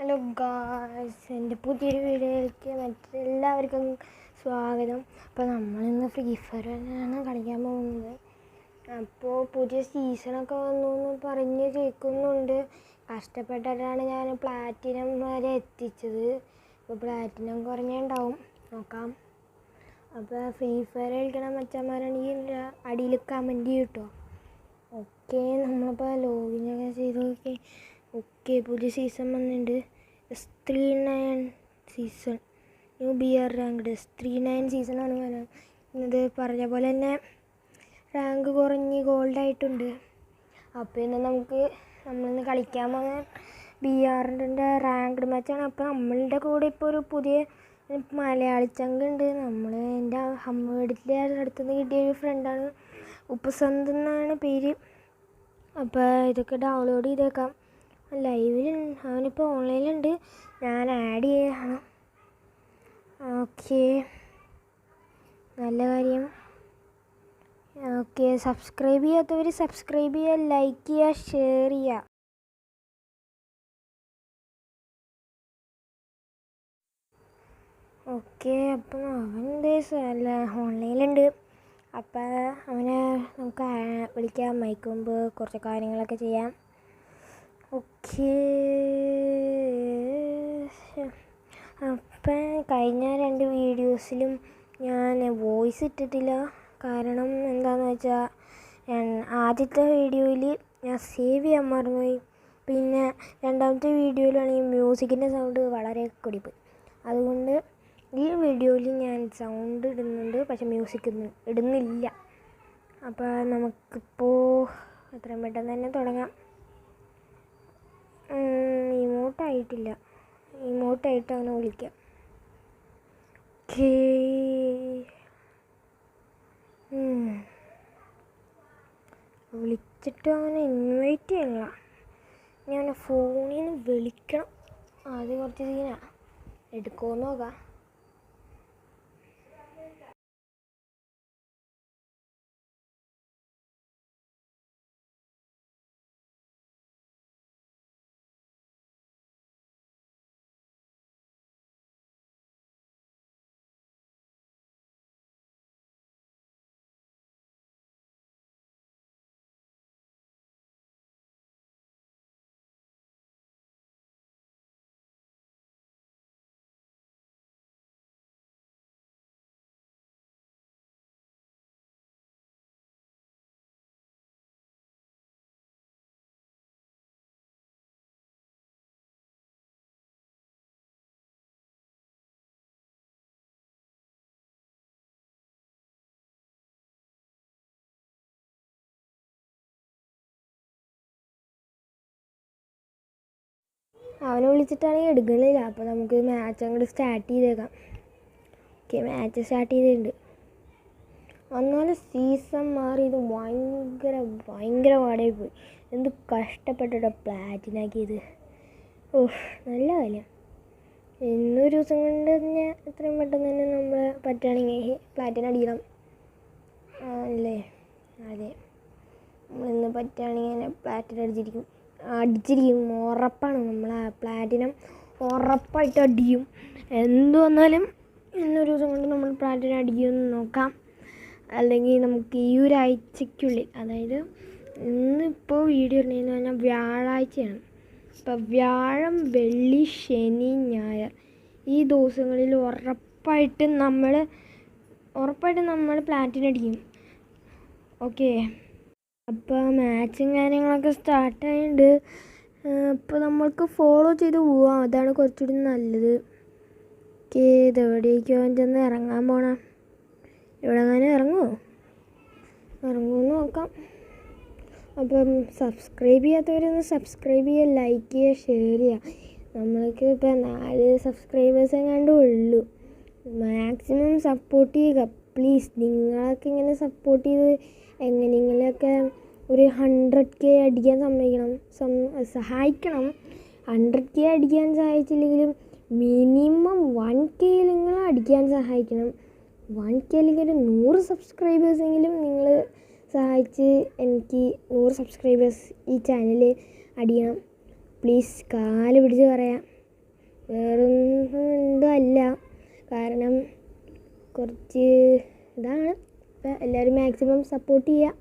Hello guys, എൻ്റെ പുതിയൊരു വീഡിയോയിലേക്ക് മറ്റെല്ലാവർക്കും സ്വാഗതം. അപ്പോൾ നമ്മളിന്ന് ഫ്രീ ഫയറാണ് കളിക്കാൻ പോകുന്നത്. അപ്പോൾ പുതിയ സീസണൊക്കെ വന്നു എന്ന് പറഞ്ഞ് കേൾക്കുന്നുണ്ട്. കഷ്ടപ്പെട്ടിട്ടാണ് ഞാൻ പ്ലാറ്റിനം വരെ എത്തിച്ചത്. അപ്പോൾ പ്ലാറ്റിനം കുറഞ്ഞുണ്ടാവും, നോക്കാം. അപ്പോൾ ഫ്രീ ഫയർ കളിക്കണം മച്ചന്മാരാണെങ്കിൽ അടിയിൽ കമൻറ്റ് ചെയ്യും കേട്ടോ. ഓക്കെ, നമ്മളിപ്പോൾ ലോഗിനൊക്കെ ചെയ്ത് നോക്കി. ഓക്കെ, പുതിയ സീസൺ വന്നിട്ടുണ്ട്. S39 season, new BR ranked S39 സീസണാണ് ഞാൻ ഇത് പറഞ്ഞ പോലെ തന്നെ റാങ്ക് കുറഞ്ഞ് ഗോൾഡായിട്ടുണ്ട്. അപ്പോൾ ഇന്ന് നമ്മളിന്ന് കളിക്കാൻ പോകുന്ന BRൻ്റെ റാങ്ക്ഡ് മാച്ചാണ്. അപ്പോൾ നമ്മളുടെ കൂടെ ഇപ്പോൾ ഒരു പുതിയ മലയാളി ചങ്കുണ്ട്. എൻ്റെ വീട്ടിലെ അടുത്തുനിന്ന് കിട്ടിയൊരു ഫ്രണ്ടാണ്, ഉപസന്ത് എന്നാണ് പേര്. അപ്പോൾ ഇതൊക്കെ ഡൗൺലോഡ് ചെയ്തേക്കാം. ലൈവിൽ അവനിപ്പോൾ ഓൺലൈനിലുണ്ട്, ഞാൻ ആഡ് ചെയ്യണം. ഓക്കെ, നല്ല കാര്യം. ഓക്കെ, സബ്സ്ക്രൈബ് ചെയ്യാത്തവർ സബ്സ്ക്രൈബ് ചെയ്യുക, ലൈക്ക് ചെയ്യുക, ഷെയർ ചെയ്യുക. ഓക്കെ, അപ്പം അവൻ അല്ല ഓൺലൈനിലുണ്ട്. അപ്പം അവനെ നമുക്ക് വിളിക്കാം, മൈക്ക് മുമ്പ് കുറച്ച് കാര്യങ്ങളൊക്കെ ചെയ്യാം. ഓക്കെ, അപ്പം കഴിഞ്ഞ 2 വീഡിയോസിലും ഞാൻ വോയിസ് ഇട്ടിട്ടില്ല. കാരണം എന്താണെന്ന് വെച്ചാൽ ആദ്യത്തെ വീഡിയോയിൽ ഞാൻ സേവ് ചെയ്യാൻ മറന്നുപോയി. പിന്നെ രണ്ടാമത്തെ വീഡിയോയിലാണെങ്കിൽ മ്യൂസിക്കിൻ്റെ സൗണ്ട് വളരെ കൂടിപ്പോയി. അതുകൊണ്ട് ഈ വീഡിയോയിൽ ഞാൻ സൗണ്ട് ഇടുന്നുണ്ട്, പക്ഷെ മ്യൂസിക് ഇടുന്നില്ല. അപ്പോൾ നമുക്കിപ്പോൾ എത്രയും പെട്ടെന്ന് തന്നെ തുടങ്ങാം. ഇമോട്ടായിട്ട് അവനെ വിളിക്കാം. ഓക്കേ, വിളിച്ചിട്ട് അവനെ ഇൻവൈറ്റ് ചെയ്യണില്ല. ഞാൻ ഫോണിൽ നിന്ന് വിളിക്കണം. അത് കുറച്ച് സീനാ, എടുക്കുമോ നോക്കാം. അവനെ വിളിച്ചിട്ടാണെങ്കിൽ എടുക്കണില്ല. അപ്പോൾ നമുക്ക് മാച്ച് അങ്ങോട്ട് സ്റ്റാർട്ട് ചെയ്തേക്കാം. ഓക്കെ, മാച്ച് സ്റ്റാർട്ട് ചെയ്തിട്ടുണ്ട്. എന്നാലും സീസൺ മാറി ഇത് ഭയങ്കര പാടായി പോയി. എന്ത് കഷ്ടപ്പെട്ടിട്ടോ പ്ലാറ്റിനാക്കിയത്. നല്ല കാര്യം. ഇന്നൊരു ദിവസം കൊണ്ട് തന്നെ എത്രയും പെട്ടെന്ന് തന്നെ നമ്മൾ പറ്റുകയാണെങ്കിൽ പ്ലാറ്റിന അടിക്കണം അല്ലേ? അതെ, നമ്മളിന്ന് പറ്റുകയാണെങ്കിൽ പ്ലാറ്റിന അടിച്ചിരിക്കും. ഉറപ്പാണ്. നമ്മൾ ആ പ്ലാറ്റിനം ഉറപ്പായിട്ട് അടിക്കും. എന്തു വന്നാലും ഇന്നൊരു ദിവസം കൊണ്ട് നമ്മൾ പ്ലാറ്റിനം അടിക്കുമെന്ന് നോക്കാം. അല്ലെങ്കിൽ നമുക്ക് ഈ ഒരാഴ്ചയ്ക്കുള്ളിൽ, അതായത് ഇന്നിപ്പോൾ വീഡിയോ ഇടണമെന്ന് പറഞ്ഞാൽ വ്യാഴാഴ്ചയാണ്. അപ്പോൾ വ്യാഴം, വെള്ളി, ശനി, ഞായർ ഈ ദിവസങ്ങളിൽ ഉറപ്പായിട്ട് നമ്മൾ പ്ലാറ്റിനം അടിക്കും. ഓക്കെ, അപ്പോൾ മാച്ചും കാര്യങ്ങളൊക്കെ സ്റ്റാർട്ടായിട്ടുണ്ട്. അപ്പോൾ നമ്മൾക്ക് ഫോളോ ചെയ്ത് പോവാം, അതാണ് കുറച്ചുകൂടി നല്ലത്. ഓക്കെ, ഇതെവിടേക്കോ ചെന്ന് ഇറങ്ങാൻ പോണം. എവിടെങ്ങാനും ഇറങ്ങുമെന്ന് നോക്കാം. അപ്പം സബ്സ്ക്രൈബ് ചെയ്യാത്തവരൊന്ന് സബ്സ്ക്രൈബ് ചെയ്യുക, ലൈക്ക് ചെയ്യുക, ഷെയർ ചെയ്യുക. നമ്മൾക്ക് ഇപ്പോൾ 4 സബ്സ്ക്രൈബേഴ്സ് എങ്ങാണ്ടേ ഉള്ളൂ. മാക്സിമം സപ്പോർട്ട് ചെയ്യുക പ്ലീസ്. നിങ്ങളൊക്കെ ഇങ്ങനെ സപ്പോർട്ട് ചെയ്ത് എങ്ങനെയെങ്കിലുമൊക്കെ ഒരു 100K അടിക്കാൻ സഹായിക്കണം. 100K അടിക്കാൻ സഹായിച്ചില്ലെങ്കിലും മിനിമം 1K നിങ്ങൾ അടിക്കാൻ സഹായിക്കണം. 1K അല്ലെങ്കിൽ ഒരു 100 സബ്സ്ക്രൈബേഴ്സെങ്കിലും നിങ്ങൾ സഹായിച്ച് എനിക്ക് 100 സബ്സ്ക്രൈബേഴ്സ് ഈ ചാനൽ അടിയണം പ്ലീസ്. കാല് പിടിച്ച് പറയാം. വേറൊന്നും എന്തല്ല, കാരണം കുറച്ച് ഇതാണ്. ഇപ്പം എല്ലാവരും മാക്സിമം സപ്പോർട്ട് ചെയ്യുക.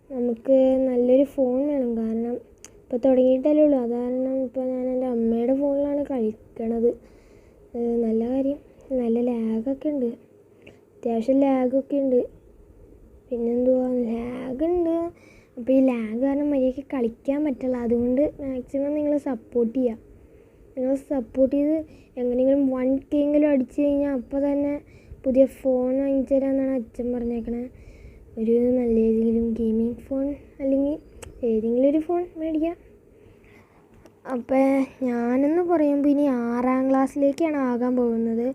നമുക്ക് നല്ലൊരു ഫോൺ വേണം, കാരണം ഇപ്പോൾ തുടങ്ങിയിട്ടല്ലേ ഉള്ളൂ. അത് കാരണം ഇപ്പോൾ ഞാൻ എൻ്റെ അമ്മയുടെ ഫോണിലാണ് കളിക്കണത്. നല്ല കാര്യം, നല്ല ലാഗൊക്കെ ഉണ്ട്, അത്യാവശ്യം ലാഗൊക്കെ ഉണ്ട്. പിന്നെന്തുവാ, ലാഗുണ്ട്. അപ്പോൾ ഈ ലാഗ് കാരണം മര്യാദയ്ക്ക് കളിക്കാൻ പറ്റില്ല. അതുകൊണ്ട് മാക്സിമം നിങ്ങൾ സപ്പോർട്ട് ചെയ്യുക. നിങ്ങൾ സപ്പോർട്ട് ചെയ്ത് എങ്ങനെയെങ്കിലും 1K അടിച്ചു കഴിഞ്ഞാൽ അപ്പോൾ തന്നെ പുതിയ ഫോൺ വാങ്ങിച്ചു തരാമെന്നാണ് അച്ഛൻ പറഞ്ഞേക്കണേ. ഒരു നല്ല ഏതെങ്കിലും ഗെയിമിംഗ് ഫോൺ അല്ലെങ്കിൽ ഏതെങ്കിലും ഒരു ഫോൺ മേടിക്കാം. അപ്പോൾ ഞാനെന്ന് പറയുമ്പോൾ ഇനി 6ാം ക്ലാസ്സിലേക്കാണ് ആകാൻ പോകുന്നത്.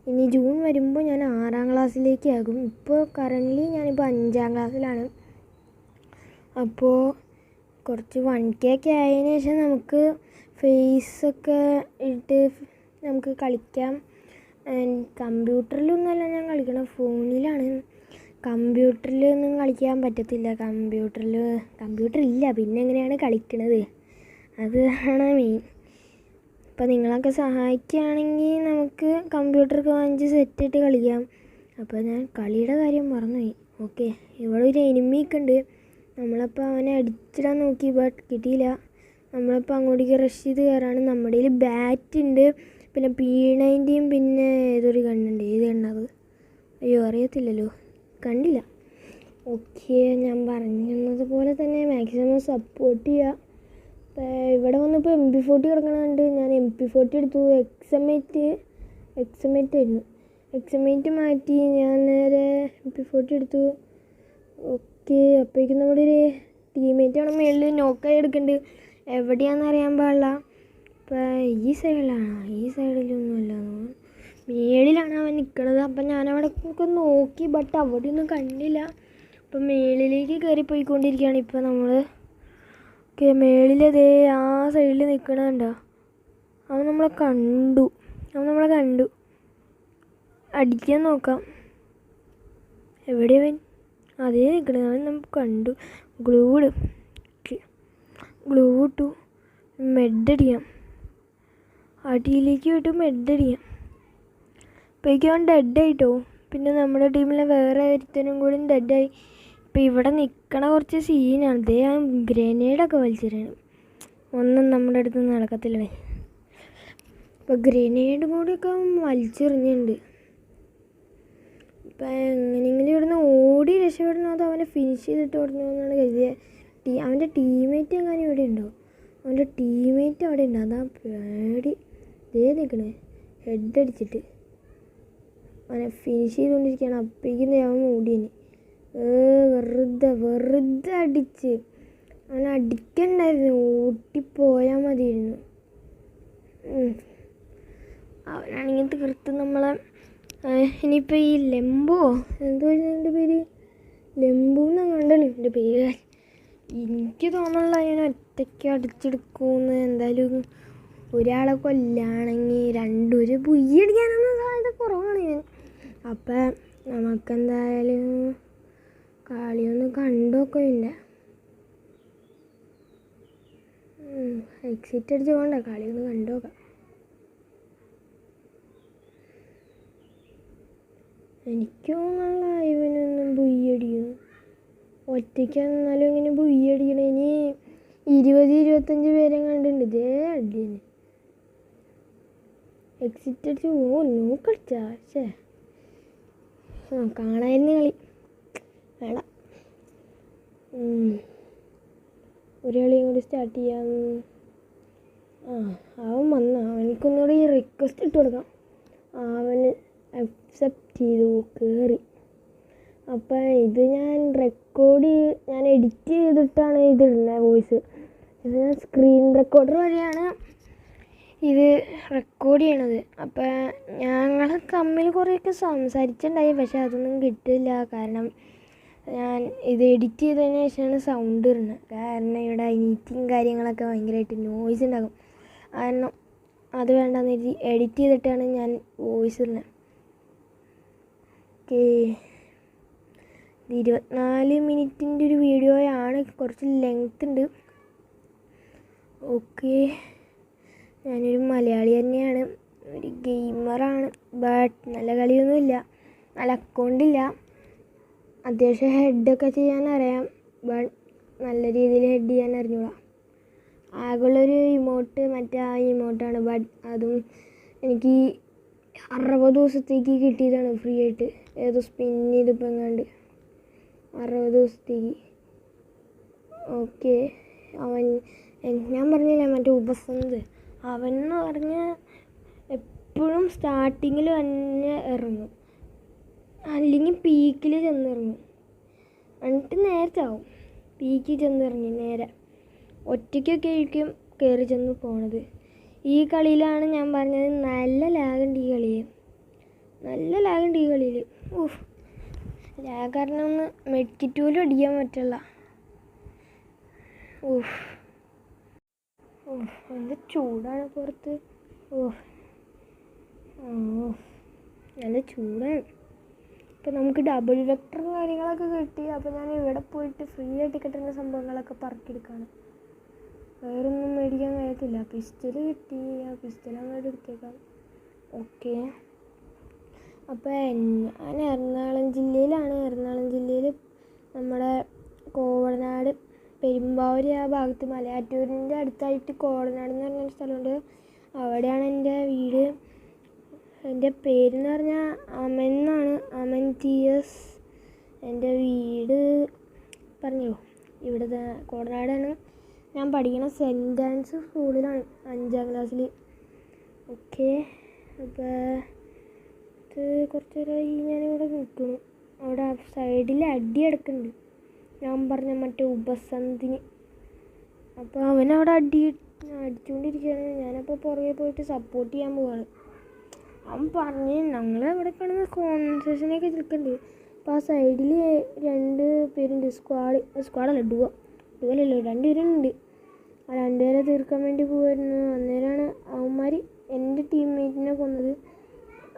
ഇനി ജൂൺ വരുമ്പോൾ ഞാൻ 6ാം ക്ലാസ്സിലേക്കാകും. ഇപ്പോൾ കറൻ്റ്ലി ഞാനിപ്പോൾ 5ാം ക്ലാസ്സിലാണ്. അപ്പോൾ കുറച്ച് 1K ഒക്കെ ആയതിനു ശേഷം നമുക്ക് ഫേസൊക്കെ ഇട്ട് നമുക്ക് കളിക്കാം. കമ്പ്യൂട്ടറിലൊന്നുമല്ല ഞാൻ കളിക്കണം, ഫോണിലാണ്. കമ്പ്യൂട്ടറിലൊന്നും കളിക്കാൻ പറ്റത്തില്ല. കമ്പ്യൂട്ടറില്ല, പിന്നെ എങ്ങനെയാണ് കളിക്കണത്, അതാണ് മെയിൻ. അപ്പോൾ നിങ്ങളൊക്കെ സഹായിക്കുകയാണെങ്കിൽ നമുക്ക് കമ്പ്യൂട്ടറൊക്കെ വാങ്ങിച്ച് സെറ്റിട്ട് കളിക്കാം. അപ്പോൾ ഞാൻ കളിയുടെ കാര്യം മറന്നുപോയി. ഓക്കെ, ഇവിടെ ഒരു എനിമിയൊക്കെ ഉണ്ട്. നമ്മളപ്പോൾ അവനെ അടിച്ചിടാൻ നോക്കി, ബട്ട് കിട്ടിയില്ല. നമ്മളപ്പോൾ അങ്ങോട്ടേക്ക് റഷ് ചെയ്ത് കയറാണ്. നമ്മുടെ കയ്യിൽ ബാറ്റ് ഉണ്ട്, പിന്നെ P90, പിന്നെ ഏതൊരു ഗണ്ണുണ്ട്. ഏത് ഗണ്ണത്? അയ്യോ അറിയത്തില്ലല്ലോ, കണ്ടില്ല. ഓക്കെ, ഞാൻ പറഞ്ഞതുപോലെ തന്നെ മാക്സിമം സപ്പോർട്ട് ചെയ്യുക. ഇവിടെ വന്നപ്പോൾ MP40 കിടക്കണുണ്ട്. ഞാൻ MP40 എടുത്തു. എക്സമേറ്റ് ആയിരുന്നു. എക്സമേറ്റ് മാറ്റി ഞാൻ നേരെ MP40 എടുത്തു. ഓക്കെ, അപ്പോഴേക്കും നമ്മുടെ ഒരു ടീമേറ്റാണ് മേളിൽ നോക്കായി എടുക്കുന്നുണ്ട്. എവിടെയാണെന്ന് അറിയാൻ പാടില്ല. ഇപ്പം ഈ സൈഡിലാണോ? ഈ സൈഡിലൊന്നുമല്ല, മേളിലാണ് അവൻ നിൽക്കണത്. അപ്പം ഞാനവിടെ ഒക്കെ നോക്കി, ബട്ട് അവിടെയൊന്നും കണ്ടില്ല. അപ്പം മേളിലേക്ക് കയറിപ്പോയിക്കൊണ്ടിരിക്കുകയാണ് ഇപ്പം നമ്മൾ. ഓക്കെ, മേളിലതേ ആ സൈഡിൽ നിൽക്കണുണ്ടോ? അവൻ നമ്മളെ കണ്ടു. അടിക്കാൻ നോക്കാം. എവിടെയവൻ? അതേ നിൽക്കണത്. അവൻ നമുക്ക് കണ്ടു. ഗ്ലൂ ഇട്ടു. മെഡടിയാം, അടിയിലേക്ക് വിട്ട് മെഡടിയാം. അപ്പോഴേക്കും അവൻ ഡെഡായിട്ടോ. പിന്നെ നമ്മുടെ ടീമിലെ വേറെ ഒരുത്തനും കൂടി ഡെഡായി. ഇപ്പം ഇവിടെ നിൽക്കണ കുറച്ച് സീനാണ്. അതേ ആ ഗ്രനേഡൊക്കെ വലിച്ചെറിയണം. ഒന്നും നമ്മുടെ അടുത്ത് നടക്കത്തില്ലേ. ഇപ്പം ഗ്രനേഡ് കൂടിയൊക്കെ വലിച്ചെറിഞ്ഞിട്ടുണ്ട്. ഇപ്പം എങ്ങനെയെങ്കിലും ഇവിടുന്ന് ഓടി രക്ഷപ്പെടണം, അത് അവനെ ഫിനിഷ് ചെയ്തിട്ട് ഓടണമെന്നാണ് കരുതിയത്. അവൻ്റെ ടീമേറ്റ് എങ്ങനെ ഇവിടെ ഉണ്ടോ? അവൻ്റെ ടീമേറ്റ് അവിടെ ഉണ്ട്. അതാ പേടി. ഇതേ നിൽക്കണേ, ഹെഡ് അടിച്ചിട്ട് അവനെ ഫിനിഷ് ചെയ്തുകൊണ്ടിരിക്കുകയാണ്. അപ്പോഴേക്കും അവൻ ഓടിയന്. വെറുതെ അടിച്ച്. അവനെ അടിക്കണ്ടായിരുന്നു, ഓട്ടിപ്പോയാൽ മതിയായിരുന്നു. അവനാണെങ്കിൽ തീർത്ത് നമ്മളെ. ഇനിയിപ്പോൾ ഈ ലെമ്പോ എന്തോ എൻ്റെ പേര്, ലെമ്പു എന്നങ്ങാണ്ടല്ലോ എൻ്റെ പേര്. എനിക്ക് തോന്നുന്നില്ല ഞാൻ ഒറ്റയ്ക്ക് അടിച്ചെടുക്കുമെന്ന്. എന്തായാലും ഒരാളെ കൊല്ലാണെങ്കിൽ ഒരു പുയ്യടിക്കാനൊന്നും സാധ്യത കുറവാണ് ഞാൻ. അപ്പം നമുക്കെന്തായാലും കളിയൊന്ന് കണ്ടുനോക്കില്ല. എക്സിറ്റ് അടിച്ച് പോകണ്ട, കളിയൊന്ന് കണ്ടുനോക്കാം. എനിക്ക് തോന്നുന്നില്ല ഇവനൊന്നും പുയ്യടിക്കുന്നു. ഒറ്റയ്ക്ക് എന്നാലും ഇങ്ങനെ പുയ്യടിക്കണം. ഇനി 20-25 പേരെ കണ്ടുണ്ട്. ഇതേ അടിയന് എക്സിറ്റ് അടിച്ച് നോക്കടിച്ചാ. കാണായിരുന്നു കളി വേണ്ട. ഒരു കളിയും കൂടി സ്റ്റാർട്ട് ചെയ്യാം. അവൻ അവനിക്കൊന്നുകൂടി റിക്വസ്റ്റ് ഇട്ട് കൊടുക്കാം. അവന് അക്സെപ്റ്റ് ചെയ്തു കയറി. അപ്പം ഇത് ഞാൻ എഡിറ്റ് ചെയ്തിട്ടാണ് ഇതിടുന്നത് വോയിസ്. ഇത് ഞാൻ സ്ക്രീൻ റെക്കോർഡർ വഴിയാണ് ഇത് റെക്കോർഡ് ചെയ്യണത്. അപ്പം ഞങ്ങൾ തമ്മിൽ കുറേയൊക്കെ സംസാരിച്ചിട്ടുണ്ടായി, പക്ഷെ അതൊന്നും കിട്ടില്ല. കാരണം ഞാൻ ഇത് എഡിറ്റ് ചെയ്തതിന് ശേഷമാണ് സൗണ്ട് ഇടുന്നത്. കാരണം ഇവിടെ എഡിറ്റിങ് കാര്യങ്ങളൊക്കെ ഭയങ്കരമായിട്ട് നോയ്സ് ഉണ്ടാകും. കാരണം അത് വേണ്ടെന്ന് എഡിറ്റ് ചെയ്തിട്ടാണ് ഞാൻ വോയിസ് ഇടുന്നത്. ഓക്കേ, 24 മിനിറ്റിൻ്റെ ഒരു വീഡിയോയാണ്, കുറച്ച് ലെങ്ത് ഉണ്ട്. ഓക്കെ, ഞാനൊരു മലയാളി തന്നെയാണ്, ഒരു ഗെയിമറാണ്. ബട്ട് നല്ല കളിയൊന്നുമില്ല, നല്ല അക്കൗണ്ടില്ല. അത്യാവശ്യം ഹെഡൊക്കെ ചെയ്യാനറിയാം, ബട്ട് നല്ല രീതിയിൽ ഹെഡ് ചെയ്യാൻ അറിഞ്ഞൂടാ. ആകെയുള്ളൊരു ഇമോട്ട് മറ്റേ ആ ഇമോട്ടാണ്, ബട്ട് അതും എനിക്ക് 60 ദിവസത്തേക്ക് കിട്ടിയതാണ് ഫ്രീ ആയിട്ട്. ഏതോ സ്പിൻ ചെയ്തിപ്പോൾ എങ്ങാണ്ട് 60 ദിവസത്തേക്ക്. ഓക്കെ, ഞാൻ പറഞ്ഞില്ലേ മറ്റേ ഉപസന്ത്, അവൻ എന്ന് പറഞ്ഞാൽ എപ്പോഴും സ്റ്റാർട്ടിങ്ങിൽ തന്നെ ഇറങ്ങും, അല്ലെങ്കിൽ പീക്കിൽ ചെന്നിറങ്ങും, എന്നിട്ട് നേരത്തെ ആവും. പീക്കിൽ ചെന്നിറങ്ങി നേരെ ഒറ്റയ്ക്കൊക്കെ ആയിരിക്കും കയറി ചെന്ന് പോണത്. ഈ കളിയിലാണ് ഞാൻ പറഞ്ഞത് നല്ല ലാഗുണ്ട് ഈ കളിയിൽ, നല്ല ലാഗുണ്ട് ഈ കളിയിൽ. ലാഗ് കാരണം ഒന്ന് മെഡിക്കിറ്റ് പോലും അടിക്കാൻ പറ്റില്ല. എന്ത് ചൂടാണ് പുറത്ത്. നല്ല ചൂടാണ്. ഇപ്പം നമുക്ക് ഡബിൾ വെക്ടറും കാര്യങ്ങളൊക്കെ കിട്ടി. അപ്പോൾ ഞാൻ ഇവിടെ പോയിട്ട് ഫ്രീ ആയിട്ട് കിട്ടുന്ന സംഭവങ്ങളൊക്കെ പറക്കിയെടുക്കുകയാണ്. വേറൊന്നും മേടിക്കാൻ കഴിയത്തില്ല. പിസ്റ്റൽ കിട്ടി, ആ പിസ്റ്റൽ അങ്ങോട്ട് എടുത്തേക്കാം. ഓക്കെ, അപ്പോൾ ഞാൻ എറണാകുളം ജില്ലയിലാണ്. എറണാകുളം ജില്ലയിൽ നമ്മുടെ കോവളനാട്, പെരുമ്പാവൂർ ആ ഭാഗത്ത്, മലയാറ്റൂരിൻ്റെ അടുത്തായിട്ട് കോവളനാട് എന്ന് പറഞ്ഞൊരു സ്ഥലമുണ്ട്. അവിടെയാണ് എൻ്റെ വീട്. എൻ്റെ പേരെന്ന് പറഞ്ഞാൽ അമൻ എന്നാണ്, അമൻ TS. എൻ്റെ വീട് പറഞ്ഞല്ലോ ഇവിടെ കോവളനാടാണ്. ഞാൻ പഠിക്കുന്ന സെൻറ്റ് ആൻസ് സ്കൂളിലാണ്, 5ാം ക്ലാസ്സിൽ. ഓക്കെ, അപ്പോൾ ഇത് കുറച്ച് നേരമായി ഞാനിവിടെ നിൽക്കുന്നു. അവിടെ സൈഡിൽ അടി കിടക്കുന്നുണ്ട്, ഞാൻ പറഞ്ഞ മറ്റേ ഉപസന്തിന്. അപ്പോൾ അവനവിടെ അടിച്ചുകൊണ്ടിരിക്കുകയാണ്. ഞാനപ്പോൾ പുറകെ പോയിട്ട് സപ്പോർട്ട് ചെയ്യാൻ പോവാണ്. അവൻ പറഞ്ഞ് ഞങ്ങൾ അവിടെ കിടന്ന് കോൺവെർസേഷനൊക്കെ നിൽക്കുന്നുണ്ട്. അപ്പോൾ ആ സൈഡിൽ 2 പേരുണ്ട്, സ്ക്വാഡല്ല ഡുവലല്ലോ, 2 പേരുണ്ട്. ആ 2 പേരെ തീർക്കാൻ വേണ്ടി പോകുമായിരുന്നു. അന്നേരമാണ് അവന്മാർ എൻ്റെ ടീംമേറ്റിനെ കൊന്നത്.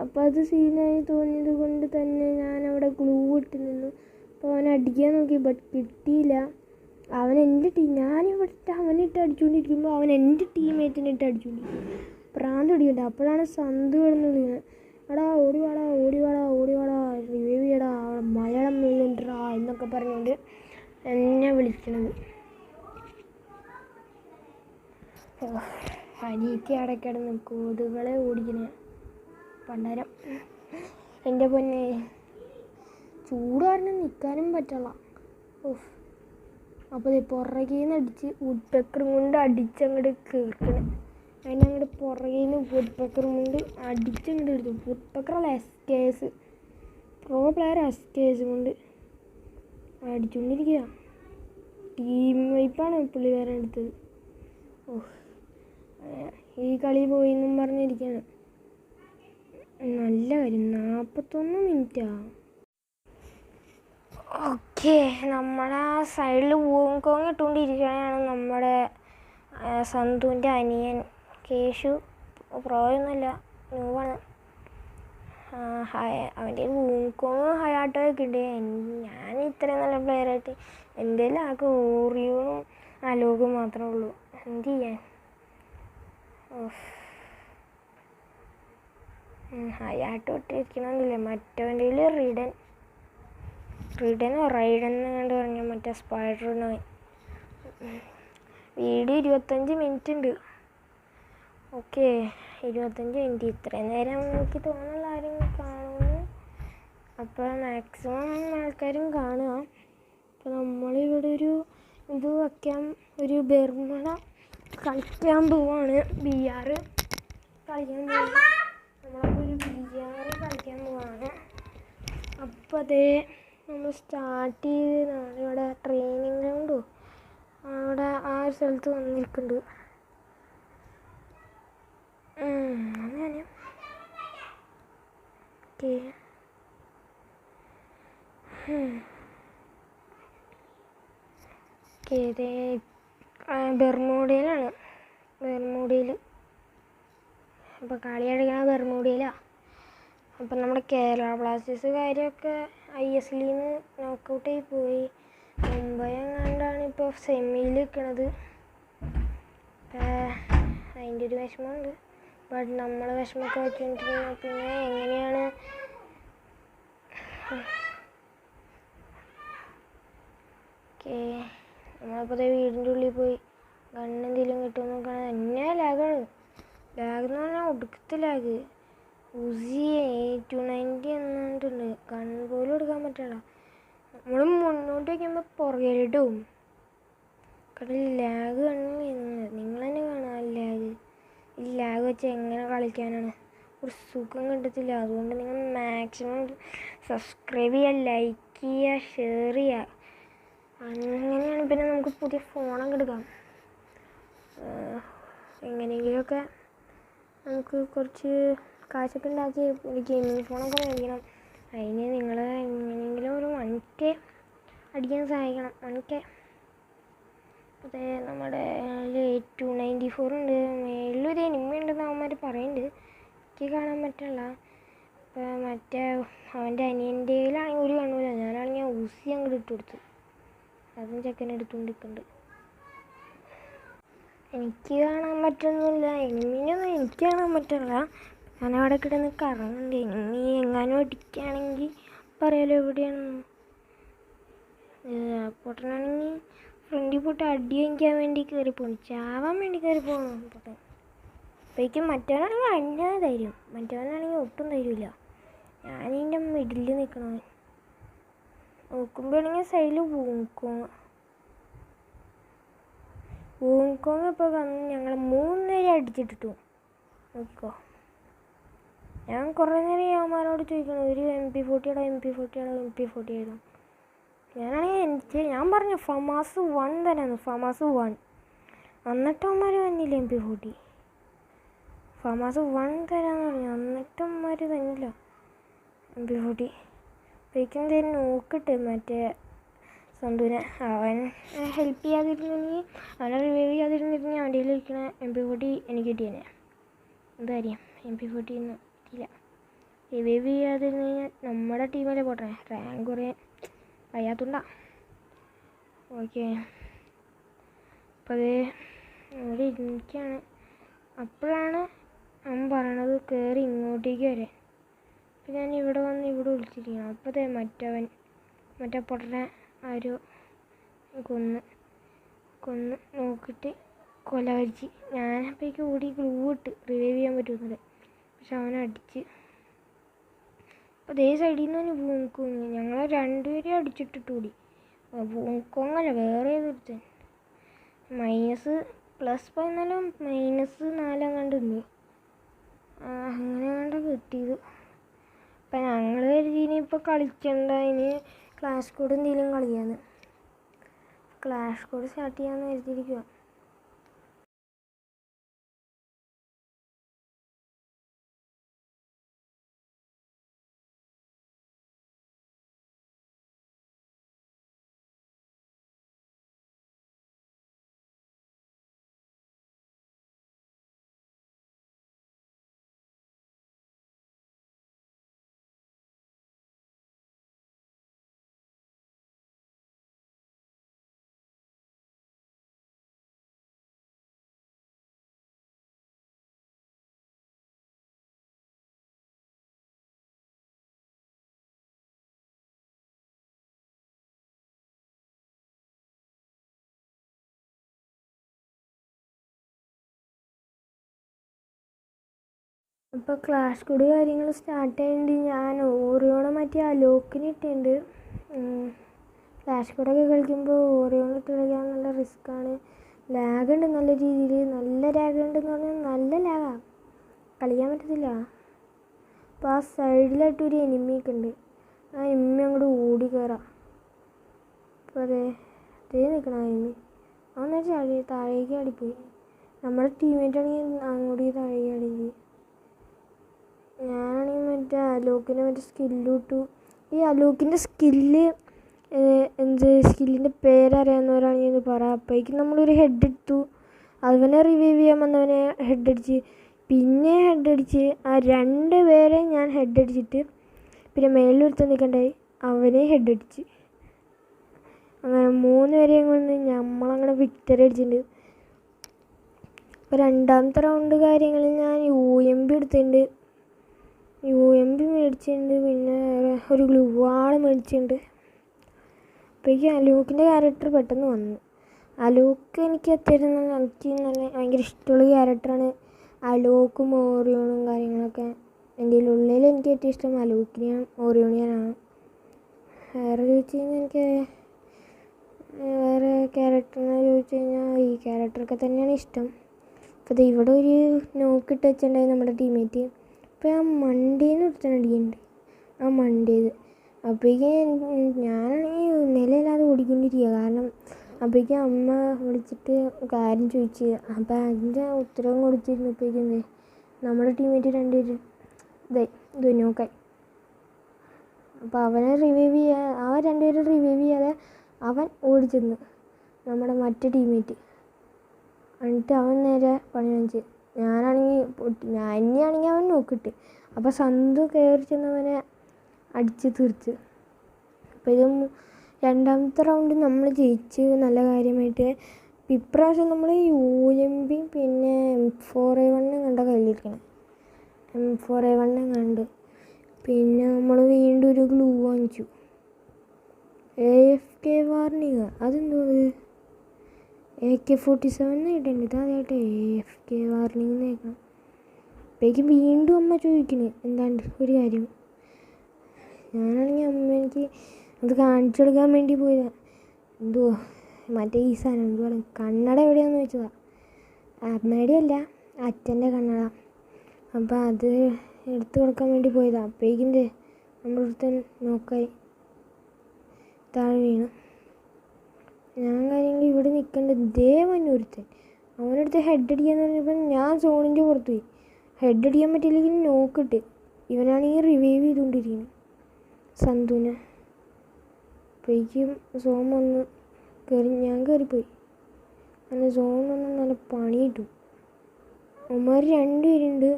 അപ്പോൾ അത് സീനായി തോന്നിയത് കൊണ്ട് തന്നെ ഞാനവിടെ ഗ്ലൂ ഇട്ട് നിന്നു. അപ്പോൾ അവനെ അടിക്കാൻ നോക്കി, ബട്ട് കിട്ടിയില്ല. അവൻ എൻ്റെ ഞാനിവിടുത്തെ അവനിട്ട് അടിച്ചുകൊണ്ടിരിക്കുമ്പോൾ അവൻ എൻ്റെ ടീംമേറ്റിനെ ഇട്ട് അടിച്ചുകൊണ്ടിരിക്കും. പ്രാന്ത് പിടിക്കട്ടെ. അപ്പോഴാണ് സന്തു കിടന്നത്. എടാ ഓടിവാടാ റിവൈവ് ചെയ്യടാ, മലയാളം മുഴുവൻറാ എന്നൊക്കെ പറഞ്ഞുകൊണ്ട് എന്നെ വിളിക്കണത്. അനിയത്തി അവിടെ കിടന്ന് കൊതുകളെ ഓടിക്കണ പണ്ടാരം. എൻ്റെ പൊന്നെ, ചൂട് കാരണം നിൽക്കാനും പറ്റില്ല. അപ്പോൾ പുറകിൽ നിന്ന് അടിച്ച് വുഡ്പെക്കറും കൊണ്ട് അടിച്ചങ്ങോട്ട് കയറണം. അതിനങ്ങോട്ട് പുറകിൽ നിന്ന് വുഡ്പെക്കറും കൊണ്ട് അടിച്ചങ്ങോട്ട് എടുത്തു. വുഡ്പെക്കറല്ല, SKS, പ്രോ പ്ലെയർ SKS കൊണ്ട് അടിച്ചുകൊണ്ടിരിക്കുക. ടീം വൈപ്പാണ് പുള്ളിക്കാരൻ എടുത്തത്. ഈ കളി പോയി എന്നും പറഞ്ഞിരിക്കുകയാണ്. നല്ല കാര്യം, 41 മിനിറ്റാണ്. ഓക്കെ, നമ്മളെ സൈഡിൽ വൂങ്കോങ് ഇട്ടുകൊണ്ടിരിക്കുകയാണ് നമ്മുടെ സന്തുവിൻ്റെ അനിയൻ കേശു. പ്രോയൊന്നുമല്ല, ന്യൂവാണ്. അവൻ്റെ വൂങ്കോങ് ഹയാട്ടോയൊക്കെ ഉണ്ട്. ഞാൻ ഇത്രയും നല്ല പ്ലെയറായിട്ട് എൻ്റെ ആകെ ഓറിയോണും അലോകും മാത്രമേ ഉള്ളൂ. എന്ത് ചെയ്യാൻ. ഹയാട്ടോ ഇട്ടിരിക്കണമെന്നില്ല. മറ്റവൻ്റെ റൈഡൻ എന്നുകൊണ്ട് പറഞ്ഞാൽ മറ്റേ സ്പൈഡറിനായി. വീഡിയോ 25 മിനിറ്റ് ഉണ്ട്. Okay, 25 minute. ഇത്രയും നേരം എനിക്ക് തോന്നുന്നില്ല ആരും കാണുമെന്ന്. അപ്പോൾ മാക്സിമം ആൾക്കാരും കാണുക. അപ്പോൾ നമ്മളിവിടെ ഇത് വയ്ക്കാൻ, ഒരു ബെർമുഡ കളിക്കാൻ പോവാണ്. BR കളിക്കാൻ പോവാണ്. നമ്മളപ്പോൾ ഒരു BR കളിക്കാൻ പോവാണ്. അപ്പോൾ അതേ നമ്മൾ സ്റ്റാർട്ട് ചെയ്തതാണ്. ഇവിടെ ട്രെയിനിങ് ഗ്രൗണ്ടോ അവിടെ ആ ഒരു സ്ഥലത്ത് വന്നിരിക്കുന്നുണ്ട്. അങ്ങനെ ഓക്കെ, ഇതേ ബെർമൂഡയിലാണ്. അപ്പോൾ കളി കളിക്കണ ബെർമൂഡയിലാണ്. അപ്പം നമ്മുടെ കേരള ബ്ലാസ്റ്റേഴ്സ് കാര്യമൊക്കെ ISL നിന്ന് നോക്കൗട്ടായി പോയി. മുംബൈ എങ്ങാണ്ടാണ് ഇപ്പോൾ സെമിയിൽ നിൽക്കണത്. അതിൻ്റെ ഒരു വിഷമമുണ്ട്. ബട്ട് നമ്മളെ വിഷമമൊക്കെ വെച്ചിട്ടുണ്ടെങ്കിൽ പിന്നെ എങ്ങനെയാണ് ഓക്കെ നമ്മളിപ്പോൾ വീടിൻ്റെ ഉള്ളിൽ പോയി ഗണ്ണെന്തെങ്കിലും കിട്ടുമെന്ന് നോക്കുകയാണെങ്കിൽ തന്നെ ലാഗാണ്. ലാഗ് എന്ന് പറഞ്ഞാൽ ഒടുക്കത്തെ ലാഗ്. ഉസി 290 എന്നിട്ടുണ്ട്, ഗൺ പോലും എടുക്കാൻ പറ്റില്ല. നമ്മൾ മുന്നോട്ട് വയ്ക്കുമ്പോൾ പുറകിലോട്ട് പോകും. കാരണം ലാഗ് കണ്ടുവരുന്നത് നിങ്ങൾ തന്നെ കാണാം. ലാഗ് ഈ ലാഗ് വെച്ച് എങ്ങനെ കളിക്കാനാണ്, ഒരു സുഖം കിട്ടത്തില്ല. അതുകൊണ്ട് നിങ്ങൾ മാക്സിമം സബ്സ്ക്രൈബ് ചെയ്യുക, ലൈക്ക് ചെയ്യുക, ഷെയർ ചെയ്യുക. അങ്ങനെയാണ് പിന്നെ നമുക്ക് പുതിയ ഫോണൊക്കെ എടുക്കാം. എങ്ങനെയെങ്കിലുമൊക്കെ നമുക്ക് കുറച്ച് കാശൊക്കെ ഉണ്ടാക്കി ഒരു ഗെയിമിംഗ് ഫോണൊക്കെ മേടിക്കണം. അതിന് നിങ്ങൾ എങ്ങനെയെങ്കിലും ഒരു 1K അടിക്കാൻ സഹായിക്കണം. 1K. അതെ, നമ്മുടെ 294 ഉണ്ട്. മേളിലൊരു എനിമി ഉണ്ടെന്ന് അവന്മാർ പറയുന്നുണ്ട്, എനിക്ക് കാണാൻ പറ്റില്ല. ഇപ്പം മറ്റേ അവൻ്റെ അനിയൻ്റെയിലാണെങ്കിൽ ഒരു കാണൂല. ഞാനാണെങ്കിൽ ഊസി അങ്ങോട്ട് ഇട്ട് കൊടുത്തു, അതും ചെക്കൻ എടുത്തുകൊണ്ടിരിക്കുന്നുണ്ട്. എനിക്ക് കാണാൻ പറ്റുന്നില്ല, എനിമീനൊന്നും എനിക്ക് കാണാൻ പറ്റില്ല. ഞാനവിടെ കിടന്ന് കറങ്ങുന്നുണ്ട്. എനിമി എങ്ങാനും അടിക്കുകയാണെങ്കിൽ പറയാലോ എവിടെയാണെന്ന്. പൊട്ടനാണെങ്കിൽ ഫ്രണ്ടിൽ പോയിട്ട് അടി വാങ്ങിക്കാൻ വേണ്ടി കയറി പോകണം, ചാവാൻ വേണ്ടി കയറി പോകണം പൊട്ടൻ. അപ്പോഴേക്കും മറ്റവനാണെങ്കിൽ അന്യ ധൈര്യം, മറ്റവനാണെങ്കിൽ ഒട്ടും ധൈര്യമില്ല. ഞാനിതിൻ്റെ മിഡിൽ നിൽക്കണം. നോക്കുമ്പോഴാണെങ്കിൽ സൈഡിൽ വൂങ്കോങ് ഇപ്പോൾ വന്ന് ഞങ്ങൾ 3 നേരം അടിച്ചിട്ടിട്ടു. നോക്കിക്കോ, ഞാൻ കുറേ നേരം അവന്മാരോട് ചോദിക്കണം, ഒരു MP40 ആയിരുന്നു. ഞാനാണെങ്കിൽ ഞാൻ പറഞ്ഞു ഫമാസ് 1 തരാന്ന്, ഫമാസ് 1. എന്നിട്ടും അവന്മാർ തന്നില്ല MP40. ഫമാസ് 1 തരാന്ന് പറഞ്ഞു, എന്നിട്ടും അവന്മാർ തന്നില്ല MP40. അപ്പോഴേക്കും തരും നോക്കിട്ട് മറ്റേ സന്തുവിനെ. അവൻ ഹെൽപ്പ് ചെയ്യാതിരുന്നെങ്കിൽ, അവനെ റിവൈവ് ചെയ്യാതിരുന്നിരുന്നെങ്കിൽ അവൻ്റെ ഇരിക്കണ MP40 എനിക്ക് കിട്ടിയേനെ. എന്താ കാര്യം, MP40 ഒന്നും കിട്ടിയില്ല. റിവൈവ് ചെയ്യാതിരുന്ന് കഴിഞ്ഞാൽ നമ്മുടെ ടീമിലെ പോട്ടെ, റാങ്ക് കുറേ കഴിയാത്തുണ്ടാ. ഓക്കെ, അപ്പം അത് അവിടെ ഇരിക്കുകയാണ്. അപ്പോഴാണ് അവൻ പറയണത് കയറി ഇങ്ങോട്ടേക്ക് വരാൻ. അപ്പം ഞാൻ ഇവിടെ വന്ന് ഇവിടെ വിളിച്ചിരിക്കണം. അപ്പോഴത്തെ മറ്റേ പൊട്ടനെ ആരോ കൊന്ന് നോക്കിയിട്ട് കൊലവരിച്ച്. ഞാനപ്പോഴേക്ക് ഓടി ഗ്ലൂ ഇട്ട് റിവൈവ് ചെയ്യാൻ പറ്റുന്നത്, പക്ഷെ അവനടിച്ച്. അപ്പോൾ അതേ സൈഡിൽ നിന്ന് തന്നെ വൂങ്കോങ്. ഞങ്ങൾ 2 പേരെ അടിച്ചിട്ടിട്ട് കൂടി. വൂങ്കോങ്ങല്ല, വേറെ ഏതൊരുത്തൻ +5 -4 കണ്ടുണ്ട്. അങ്ങനെ കണ്ട കിട്ടിയത്. അപ്പം ഞങ്ങൾ കരുതി ഇനിയിപ്പോൾ കളിക്കണ്ട, ഇനി ക്ലാഷ് കോഡ് എന്തെങ്കിലും കളിക്കാന്ന്. ക്ലാഷ് കോഡ് സ്റ്റാർട്ട് ചെയ്യാമെന്ന് കരുതിയിരിക്കുക. അപ്പോൾ ക്ലാഷ് കോഡ് കാര്യങ്ങൾ സ്റ്റാർട്ട് ചെയ്യേണ്ടി ഞാൻ ഓറിയോണെ മറ്റേ അലോക്കിന് ഇട്ടിട്ടുണ്ട്. ക്ലാഷ് കോഡൊക്കെ കളിക്കുമ്പോൾ ഓറിയോൺ ഇട്ട് കളിക്കാൻ നല്ല റിസ്ക്കാണ്. ലാഗുണ്ട്, നല്ല രീതിയിൽ നല്ല ലാഗുണ്ടെന്ന് പറഞ്ഞാൽ നല്ല ലാഗാണ്, കളിക്കാൻ പറ്റത്തില്ല. അപ്പോൾ ആ സൈഡിലായിട്ടൊരു എനിമിയൊക്കെ ഉണ്ട്, ആ എനിമി അങ്ങോട്ട് ഓടി കയറാം. അപ്പോൾ അതേ നിൽക്കണം ആ എനിമി. അവന്നാൽ താഴേക്ക് ആടിപ്പോയി. നമ്മുടെ ടീമേറ്റാണെങ്കിൽ അങ്ങോട്ടേക്ക് താഴേക്ക് ആടിപ്പോയി. ഞാനാണെങ്കിൽ മറ്റേ അലോക്കിൻ്റെ മറ്റേ സ്കില്ല് ഇട്ടു. ഈ അലോക്കിൻ്റെ സ്കില്ലിൻ്റെ പേരറിയാവുന്നവരാണെങ്കിൽ ഒന്ന് പറ. അപ്പോഴേക്കും നമ്മളൊരു ഹെഡ് എടുത്തു, അവനെ റിവൈവ് ചെയ്യാൻ വന്നവനെ ഹെഡ് അടിച്ച്, പിന്നെ ഹെഡ് അടിച്ച്, ആ 2 പേരെ ഞാൻ ഹെഡ് അടിച്ചിട്ട് പിന്നെ മേളിലൊരുത്തൻ നിൽക്കണ്ടായി, അവനെ ഹെഡ് അടിച്ച്. അങ്ങനെ 3 പേരെയും കൊണ്ട് നമ്മളങ്ങനെ വിക്ടറി അടിച്ചിട്ടുണ്ട്. അപ്പോൾ രണ്ടാമത്തെ റൗണ്ട് കാര്യങ്ങളിൽ ഞാൻ UMP എടുത്തിട്ടുണ്ട്, UMP മേടിച്ചിട്ടുണ്ട്, പിന്നെ ഒരു ഗ്ലൂ വാൾ മേടിച്ചിട്ടുണ്ട്. അപ്പോഴേക്കും അലൂക്കിൻ്റെ ക്യാരക്ടർ പെട്ടെന്ന് വന്നു. അലൂക്ക് എനിക്ക് എനിക്ക് നല്ല ഭയങ്കര ഇഷ്ടമുള്ള ക്യാരക്ടറാണ്. അലൂക്കും ഓറിയോണും കാര്യങ്ങളൊക്കെ എൻ്റെ ഉള്ളിൽ എനിക്ക് ഏറ്റവും ഇഷ്ടം അലൂക്കിനെയും ഓറിയോണിയനാണ്. വേറെ ചോദിച്ചു കഴിഞ്ഞാൽ എനിക്ക് വേറെ ക്യാരക്ടറിനെ ചോദിച്ചു കഴിഞ്ഞാൽ ഈ ക്യാരക്ടറൊക്കെ തന്നെയാണ് ഇഷ്ടം. അപ്പോൾ ഇവിടെ ഒരു നോക്കിട്ട് വെച്ചിട്ടുണ്ടായി നമ്മുടെ ടീമേറ്റ്. അപ്പോൾ ആ മണ്ടേന്ന് ഒരുത്തൻ അടിക്കുന്നുണ്ട്, ആ മണ്ടേത്. അപ്പോഴേക്കും ഞാനാണെങ്കിൽ നിലയില്ലാതെ ഓടിക്കൊണ്ടിരിക്കുക. കാരണം അപ്പോഴേക്കും അമ്മ വിളിച്ചിട്ട് കാര്യം ചോദിച്ച്, അപ്പോൾ അതിൻ്റെ ഉത്തരവും കൊടുത്തിരുന്നപ്പോഴേക്കും നമ്മുടെ ടീമേറ്റ് രണ്ടുപേരും ഇത് നോക്കായി. അപ്പോൾ അവനെ അവൻ രണ്ടുപേരും റിവൈവ് ചെയ്യാതെ അവൻ ഓടിച്ചെന്ന് നമ്മുടെ മറ്റേ ടീമേറ്റ്. എന്നിട്ട് അവൻ നേരെ പണി വാങ്ങിച്ച്. എന്നെയാണെങ്കിൽ അവൻ നോക്കിട്ട്. അപ്പോൾ സന്തു കയറി ചെന്നവനെ അടിച്ച് തീർച്ച്. അപ്പോൾ ഇത് രണ്ടാമത്തെ റൗണ്ട് നമ്മൾ ജയിച്ച് നല്ല കാര്യമായിട്ട്. ഇപ്രാവശ്യം നമ്മൾ UMP പിന്നെ M4A1 കണ്ട കയ്യിലിരിക്കണം, M4A1 കണ്ട്. പിന്നെ നമ്മൾ വീണ്ടും ഒരു ഗ്ലൂ വാങ്ങിച്ചു. AFK വാർണിങ്, അതെന്തോ AK-47 ഇടേണ്ടത്, അതായിട്ട് AFK വാർണിങ് കേൾക്കണം. അപ്പോഴേക്കും വീണ്ടും അമ്മ ചോദിക്കണേ എന്താണ്ട് ഒരു കാര്യം. ഞാനാണെങ്കിൽ അമ്മ എനിക്ക് അത് കാണിച്ചു കൊടുക്കാൻ വേണ്ടി പോയതാണ്. എന്തുവാ മറ്റേ ഈ സാധനം എന്തുവാണ് കണ്ണട എവിടെയാണെന്ന് ചോദിച്ചതാണ്. അമ്മയുടെ അല്ല, അച്ഛൻ്റെ കണ്ണട. അപ്പോൾ അത് എടുത്തു കൊടുക്കാൻ വേണ്ടി പോയതാണ്. അപ്പോഴേക്കും നമ്മുടെ അടുത്ത് നോക്കായി താഴെ വീണ്. ഞാൻ കാര്യങ്ങൾ ഇവിടെ നിൽക്കേണ്ടത് വന്നൊരുത്തൻ അവനടുത്ത് ഹെഡ് അടിക്കാന്ന് പറഞ്ഞപ്പോൾ ഞാൻ സോണിൻ്റെ പുറത്ത് പോയി. ഹെഡ് അടിക്കാൻ പറ്റില്ലെങ്കിൽ നോക്കിട്ട് ഇവനാണെങ്കിൽ റിവൈവ് ചെയ്തുകൊണ്ടിരിക്കുന്നു സന്തുവിനെ. അപ്പോഴേക്കും സോൺ വന്ന് ഞാൻ കയറിപ്പോയി. അങ്ങനെ സോൺ വന്ന് നല്ല പണി കിട്ടും. അവന്മാർ രണ്ടുപേരുണ്ട്,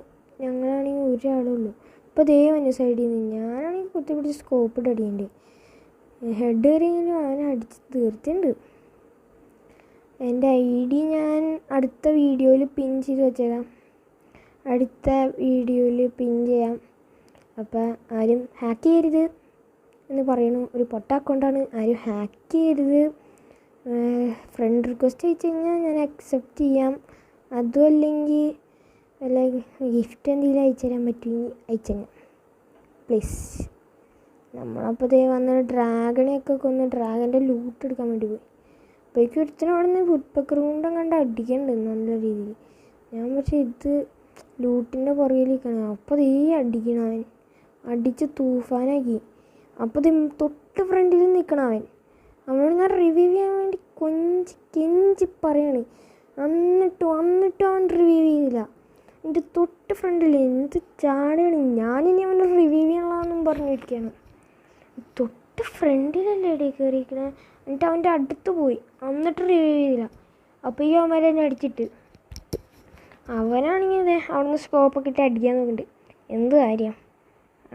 ഞങ്ങളാണെങ്കിൽ ഒരാളുള്ളൂ. ഇപ്പോൾ വന്നു സൈഡിൽ നിന്ന്. ഞാനാണെങ്കിൽ കുത്തി പിടിച്ച് സ്കോപ്പ് ഇട്ട് അടിയുണ്ട്. ഹെഡ് കയറിയെങ്കിലും അവനെ അടിച്ച് തീർത്തിട്ടുണ്ട്. എൻ്റെ ID ഞാൻ അടുത്ത വീഡിയോയിൽ പിൻ ചെയ്ത് വെച്ചേക്കാം, അടുത്ത വീഡിയോയിൽ പിൻ ചെയ്യാം. അപ്പോൾ ആരും ഹാക്ക് ചെയ്യരുത് എന്ന് പറയണു. ഒരു പൊട്ട അക്കൗണ്ടാണ്, ആരും ഹാക്ക് ചെയ്യരുത്. ഫ്രണ്ട് റിക്വസ്റ്റ് അയച്ചു കഴിഞ്ഞാൽ ഞാൻ അക്സെപ്റ്റ് ചെയ്യാം. അതും അല്ലെങ്കിൽ വല്ല ഗിഫ്റ്റ് എന്തെങ്കിലും അയച്ചു തരാൻ പറ്റുമെങ്കിൽ അയച്ചു തരാം പ്ലീസ്. നമ്മളപ്പോൾ വന്ന് ഡ്രാഗണെയൊക്കെ കൊന്ന് ഡ്രാഗൻ്റെ ലൂട്ട് എടുക്കാൻ വേണ്ടി പോയി. അപ്പോഴേക്കും ഒരുത്തനും അവിടെ നിന്ന് വുഡ്പക്കർ കൊണ്ടും കണ്ട് അടിക്കുന്നുണ്ട് നല്ല രീതിയിൽ. ഞാൻ പക്ഷേ ഇത് ലൂട്ടിൻ്റെ പുറകിലേക്കാണ്. അപ്പോൾ അടിക്കണം അവൻ, അടിച്ച് തൂഫാനാക്കി. അപ്പോൾ തൊട്ട് ഫ്രണ്ടിൽ നിൽക്കണം അവൻ. അവനോട് ഞാൻ റിവൈവ് ചെയ്യാൻ വേണ്ടി കെഞ്ചി പറയാണ്. എന്നിട്ടും അവൻ റിവൈവ് ചെയ്തില്ല. എൻ്റെ തൊട്ട് ഫ്രണ്ടിൽ എന്ത് ചാടിയാണ്. ഞാനിനി അവനെ റിവൈവ് ചെയ്യണമെന്നും പറഞ്ഞിരിക്കുകയാണ്. തൊട്ട് ഫ്രണ്ടിലല്ലേ ഇടയിൽ കയറിയിരിക്കണേ. എന്നിട്ട് അവൻ്റെ അടുത്ത് പോയി, എന്നിട്ട് റിവൈവ് ചെയ്തില്ല. അപ്പോൾ ഈ അവന്മാരെ എന്നെ അടിച്ചിട്ട് അവനാണെങ്കിൽ അവിടുന്ന് സ്കോപ്പൊക്കെ ഇട്ട് അടിക്കാൻ നോക്കുന്നുണ്ട്. എന്ത് കാര്യം,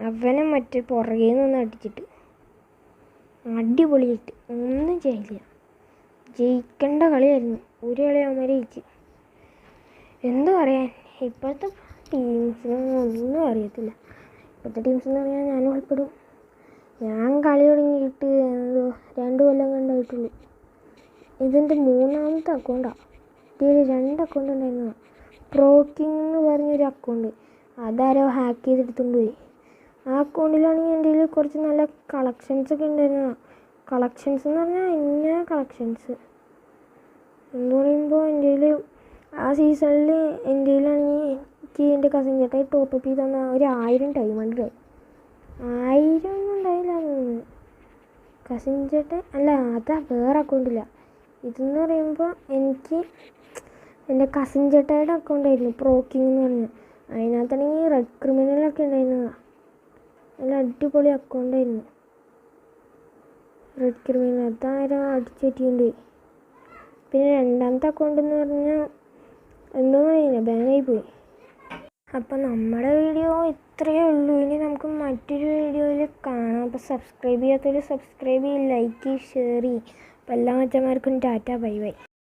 അവനെ മറ്റേ പുറകെ നിന്ന് അടിച്ചിട്ട് അടിപൊളിയായിട്ട് ഒന്നും ചെയ്യില്ല. ജയിക്കേണ്ട കളിയായിരുന്നു. ഒരു കളി അവന്മാരെ ജയിച്ച്. എന്ത് പറയാൻ, ഇപ്പോഴത്തെ ടീംസിനൊന്നും ഒന്നും അറിയത്തില്ല. ഇപ്പോഴത്തെ ടീംസെന്ന് പറഞ്ഞാൽ ഞാനും ഉൾപ്പെടും. ഞാൻ കളി തുടങ്ങിയിട്ട് 2 കൊല്ലം കണ്ടായിട്ടുള്ളൂ. ഇതെൻ്റെ 3ാമത്തെ അക്കൗണ്ടാണ്. ഇതിൽ 2 അക്കൗണ്ട് ഉണ്ടായിരുന്നതാണ്. പ്രോക്കിങ് എന്ന് പറഞ്ഞൊരു അക്കൗണ്ട്, അതാരോ ഹാക്ക് ചെയ്തെടുത്തുകൊണ്ട് പോയി. ആ അക്കൗണ്ടിലാണെങ്കിൽ എൻ്റെ കയ്യിൽ കുറച്ച് നല്ല കളക്ഷൻസൊക്കെ ഉണ്ടായിരുന്നതാണ്. കളക്ഷൻസ് എന്ന് പറഞ്ഞാൽ ഇന്ന കളക്ഷൻസ് എന്ന് പറയുമ്പോൾ എൻ്റെ കയ്യിൽ ആ സീസണിൽ എൻ്റെ കയ്യിലാണെങ്കിൽ എനിക്ക് എൻ്റെ കസിൻ ചേട്ടായി ടോപ്പപ്പ് ചെയ്ത് തന്ന ഒരു 1000 ഡയമണ്ട് 1000 ഒന്നും ഉണ്ടായില്ല. കസിൻ ചേട്ടൻ അല്ല, അതാ വേറെ അക്കൗണ്ടില്ല. ഇതെന്ന് പറയുമ്പോൾ എനിക്ക് എൻ്റെ കസിൻ ചേട്ടായുടെ അക്കൗണ്ടായിരുന്നു പ്രോക്കിങ് എന്ന് പറഞ്ഞത്. അതിനകത്താണെങ്കിൽ റെഡ് ക്രിമിനലൊക്കെ ഉണ്ടായിരുന്നതാണ്. നല്ല അടിപൊളി അക്കൗണ്ടായിരുന്നു റെഡ് ക്രിമിനൽ. അതാരോ അടിച്ചു പറ്റിയുണ്ട്. പിന്നെ 2ാമത്തെ അക്കൗണ്ട് എന്ന് പറഞ്ഞാൽ എന്താണെന്ന് അറിയില്ല, ബാനായി പോയി. അപ്പം നമ്മുടെ വീഡിയോ ഇത്രയേ ഉള്ളൂ. ഇനി നമുക്ക് മറ്റൊരു വീഡിയോയിൽ കാണാം. അപ്പോൾ സബ്സ്ക്രൈബ് ചെയ്യാത്തവർ സബ്സ്ക്രൈബ് ചെയ്യും, ലൈക്ക് ചെയ്യും, ഷെയർ ചെയ്യും. അപ്പോൾ എല്ലാ അച്ഛന്മാർക്കും ടാറ്റ ബൈ ബൈ.